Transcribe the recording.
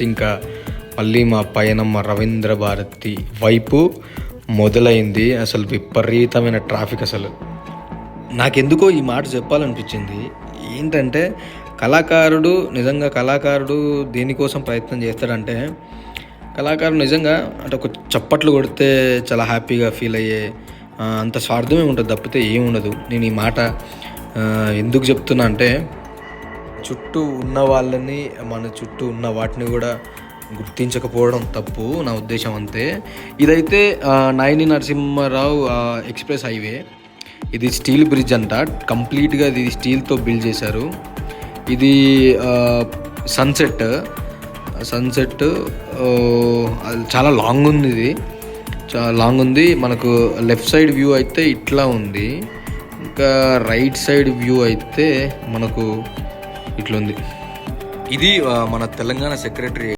ఇంకా మళ్ళీ మా పయనం మా రవీంద్ర భారతి వైపు మొదలైంది. అసలు విపరీతమైన ట్రాఫిక్. అసలు నాకెందుకో ఈ మాట చెప్పాలనిపించింది. ఏంటంటే నిజంగా కళాకారుడు దేనికోసం ప్రయత్నం చేస్తాడంటే, కళాకారుడు నిజంగా అంటే ఒక చప్పట్లు కొడితే చాలా హ్యాపీగా ఫీల్ అయ్యే అంత స్వార్థమే ఉంటుంది తప్పితే ఏముండదు. నేను ఈ మాట ఎందుకు చెప్తున్నా అంటే, చుట్టూ ఉన్న వాళ్ళని మన చుట్టూ ఉన్న వాటిని కూడా గుర్తించకపోవడం తప్పు, నా ఉద్దేశం అంతే. ఇదైతే నాయిని నరసింహారావు ఎక్స్ప్రెస్ హైవే. ఇది స్టీల్ బ్రిడ్జ్ అంట. కంప్లీట్గా ఇది స్టీల్తో బిల్డ్ చేశారు. ఇది సన్సెట్ అది చాలా లాంగ్ ఉంది. ఇది చాలా లాంగ్ ఉంది. మనకు లెఫ్ట్ సైడ్ వ్యూ అయితే ఇట్లా ఉంది, ఇంకా రైట్ సైడ్ వ్యూ అయితే మనకు ఇట్లుంది. ఇది మన తెలంగాణ సెక్రటరీ